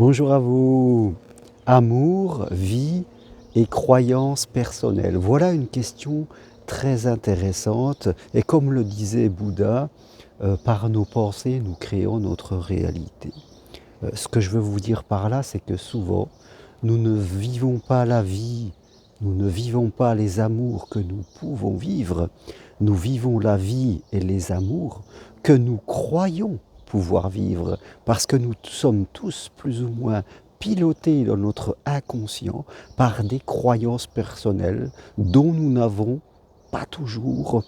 Bonjour à vous. Amour, vie et croyances personnelles. Voilà une question très intéressante et comme le disait Bouddha, par nos pensées, nous créons notre réalité. Ce que je veux vous dire par là, c'est que souvent, nous ne vivons pas la vie, nous ne vivons pas les amours que nous pouvons vivre, nous vivons la vie et les amours que nous croyons pouvoir vivre, parce que nous sommes tous plus ou moins pilotés dans notre inconscient par des croyances personnelles dont nous n'avons pas toujours,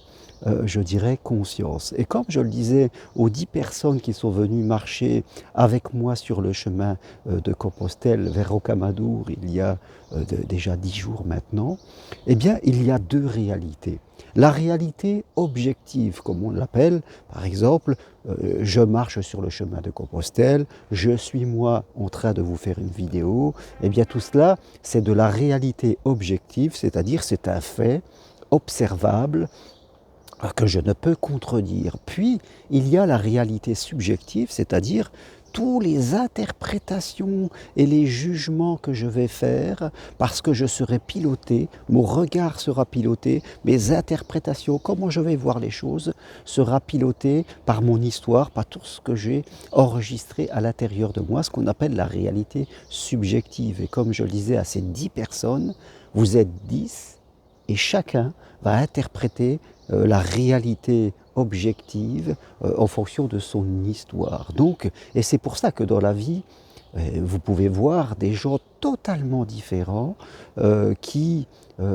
je dirais, conscience. Et comme je le disais aux 10 personnes qui sont venues marcher avec moi sur le chemin de Compostelle vers Rocamadour il y a déjà 10 jours maintenant, eh bien il y a deux réalités. La réalité objective, comme on l'appelle, par exemple, je marche sur le chemin de Compostelle, je suis moi en train de vous faire une vidéo, eh bien tout cela, c'est de la réalité objective, c'est-à-dire c'est un fait observable que je ne peux contredire. Puis, il y a la réalité subjective, c'est-à-dire toutes les interprétations et les jugements que je vais faire parce que je serai piloté, mon regard sera piloté, mes interprétations, comment je vais voir les choses, sera piloté par mon histoire, par tout ce que j'ai enregistré à l'intérieur de moi, ce qu'on appelle la réalité subjective. Et comme je le disais à ces 10 personnes, vous êtes 10 et chacun va interpréter la réalité objective en fonction de son histoire. Donc, et c'est pour ça que dans la vie, vous pouvez voir des gens totalement différents qui,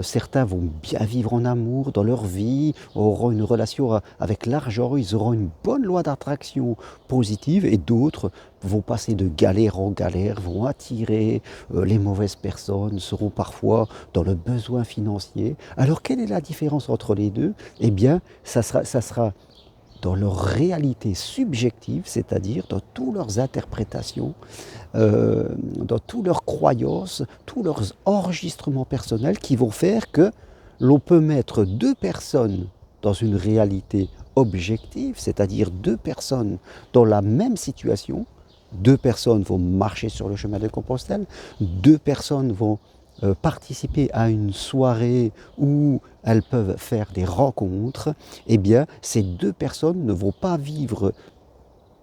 certains vont bien vivre en amour dans leur vie, auront une relation avec l'argent, ils auront une bonne loi d'attraction positive et d'autres vont passer de galère en galère, vont attirer les mauvaises personnes, seront parfois dans le besoin financier. Alors quelle est la différence entre les deux? Eh bien, ça sera dans leur réalité subjective, c'est-à-dire dans toutes leurs interprétations, dans toutes leurs croyances, tous leurs enregistrements personnels qui vont faire que l'on peut mettre deux personnes dans une réalité objective, c'est-à-dire deux personnes dans la même situation. Deux personnes vont marcher sur le chemin de Compostelle, deux personnes vont participer à une soirée où elles peuvent faire des rencontres, eh bien, ces deux personnes ne vont pas vivre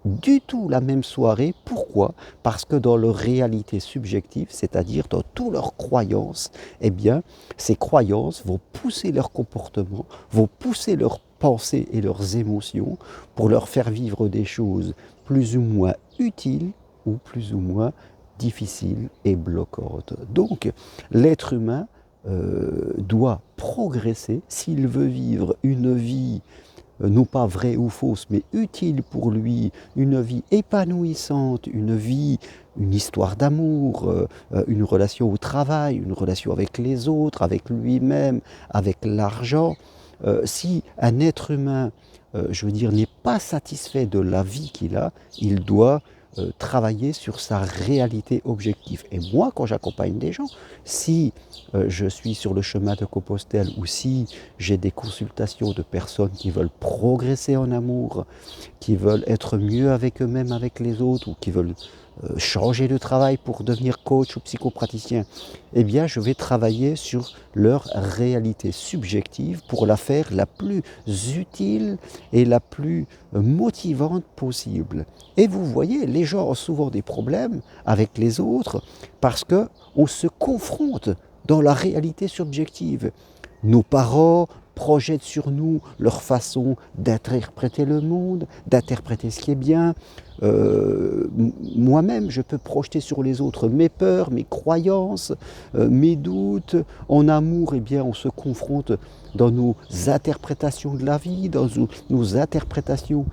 du tout la même soirée. Pourquoi? Parce que dans leur réalité subjective, c'est-à-dire dans toutes leurs croyances, eh bien, ces croyances vont pousser leur comportement, vont pousser leurs pensées et leurs émotions pour leur faire vivre des choses plus ou moins utiles ou plus ou moins difficiles et bloquantes. Donc, l'être humain doit progresser s'il veut vivre une vie non pas vraie ou fausse, mais utile pour lui, une vie épanouissante, une vie, une histoire d'amour, une relation au travail, une relation avec les autres, avec lui-même, avec l'argent. Si un être humain, je veux dire, n'est pas satisfait de la vie qu'il a, il doit travailler sur sa réalité objective. Et moi, quand j'accompagne des gens, si je suis sur le chemin de Compostelle ou si j'ai des consultations de personnes qui veulent progresser en amour, qui veulent être mieux avec eux-mêmes, avec les autres, ou qui veulent changer de travail pour devenir coach ou psychopraticien, eh bien je vais travailler sur leur réalité subjective pour la faire la plus utile et la plus motivante possible. Et vous voyez, les gens ont souvent des problèmes avec les autres parce qu'on se confronte dans la réalité subjective. Nos parents projettent sur nous leur façon d'interpréter le monde, d'interpréter ce qui est bien. Moi-même, je peux projeter sur les autres mes peurs, mes croyances, mes doutes. En amour, eh bien, on se confronte dans nos interprétations de la vie, dans nos interprétations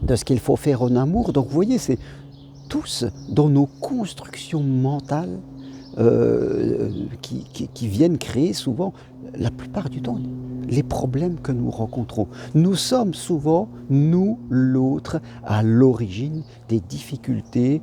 de ce qu'il faut faire en amour. Donc vous voyez, c'est tous dans nos constructions mentales qui viennent créer souvent, la plupart du temps, les problèmes que nous rencontrons. Nous sommes souvent, nous, l'autre, à l'origine des difficultés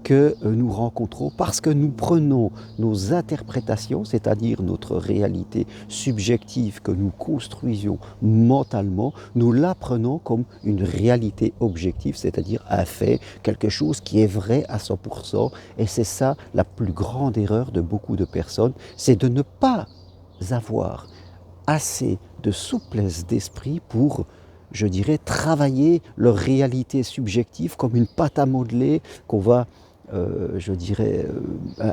que nous rencontrons parce que nous prenons nos interprétations, c'est-à-dire notre réalité subjective que nous construisions mentalement, nous la prenons comme une réalité objective, c'est-à-dire un fait, quelque chose qui est vrai à 100%. Et c'est ça la plus grande erreur de beaucoup de personnes, c'est de ne pas avoir assez de souplesse d'esprit pour, je dirais, travailler leur réalité subjective comme une pâte à modeler qu'on va, je dirais,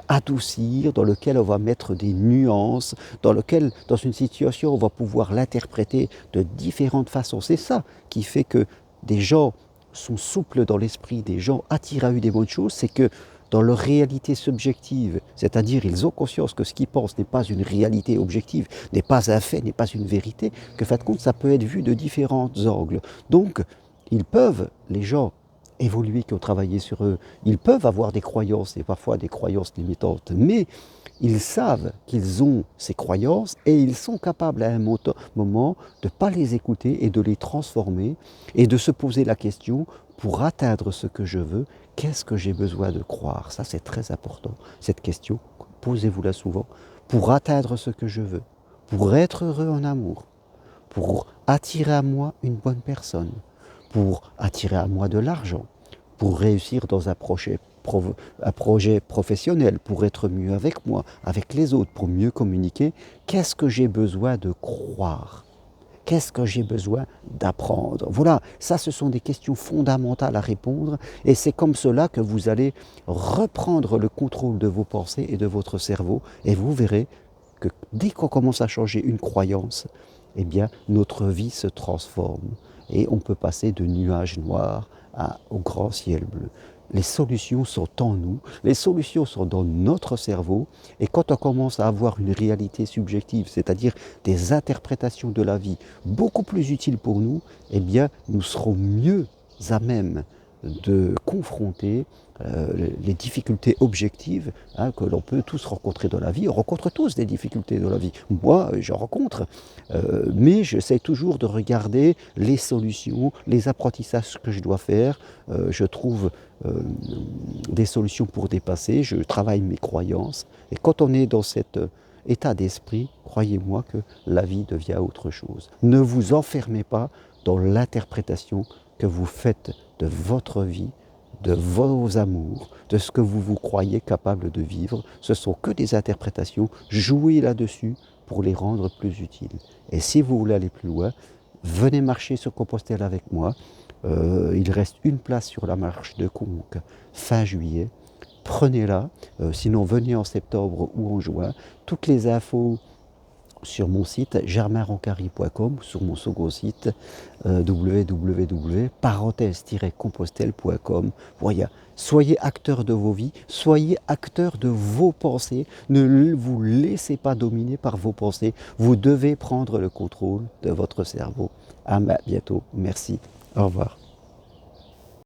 adoucir, dans lequel on va mettre des nuances, dans lequel, dans une situation, on va pouvoir l'interpréter de différentes façons. C'est ça qui fait que des gens sont souples dans l'esprit, des gens attirent à eux des bonnes choses, c'est que dans leur réalité subjective, c'est-à-dire ils ont conscience que ce qu'ils pensent n'est pas une réalité objective, n'est pas un fait, n'est pas une vérité, que fin de compte ça peut être vu de différents angles. Donc ils peuvent, les gens évolués qui ont travaillé sur eux, ils peuvent avoir des croyances et parfois des croyances limitantes, mais ils savent qu'ils ont ces croyances et ils sont capables à un moment de ne pas les écouter et de les transformer et de se poser la question, pour atteindre ce que je veux, qu'est-ce que j'ai besoin de croire? Ça c'est très important, cette question, posez-vous-la souvent. Pour atteindre ce que je veux, pour être heureux en amour, pour attirer à moi une bonne personne, pour attirer à moi de l'argent, pour réussir dans un projet professionnel, pour être mieux avec moi, avec les autres, pour mieux communiquer, qu'est-ce que j'ai besoin de croire? Qu'est-ce que j'ai besoin d'apprendre? Voilà, ça ce sont des questions fondamentales à répondre et c'est comme cela que vous allez reprendre le contrôle de vos pensées et de votre cerveau et vous verrez que dès qu'on commence à changer une croyance, eh bien notre vie se transforme et on peut passer de nuages noirs au grand ciel bleu. Les solutions sont en nous, les solutions sont dans notre cerveau et quand on commence à avoir une réalité subjective, c'est-à-dire des interprétations de la vie beaucoup plus utiles pour nous, eh bien nous serons mieux à même de confronter les difficultés objectives que l'on peut tous rencontrer dans la vie. On rencontre tous des difficultés dans la vie. Moi, j'en rencontre. Mais j'essaie toujours de regarder les solutions, les apprentissages que je dois faire. Je trouve des solutions pour dépasser. Je travaille mes croyances. Et quand on est dans cet état d'esprit, croyez-moi que la vie devient autre chose. Ne vous enfermez pas dans l'interprétation que vous faites de votre vie, de vos amours, de ce que vous vous croyez capable de vivre. Ce sont que des interprétations. Jouez là-dessus pour les rendre plus utiles. Et si vous voulez aller plus loin, venez marcher sur Compostelle avec moi. Il reste une place sur la marche de Conques fin juillet. Prenez-la. Sinon, venez en septembre ou en juin. Toutes les infos sur mon site germainroncari.com, sur mon second site www.compostelle.com. Voilà. Soyez acteur de vos vies, soyez acteur de vos pensées, ne vous laissez pas dominer par vos pensées, vous devez prendre le contrôle de votre cerveau. À bientôt, merci, au revoir.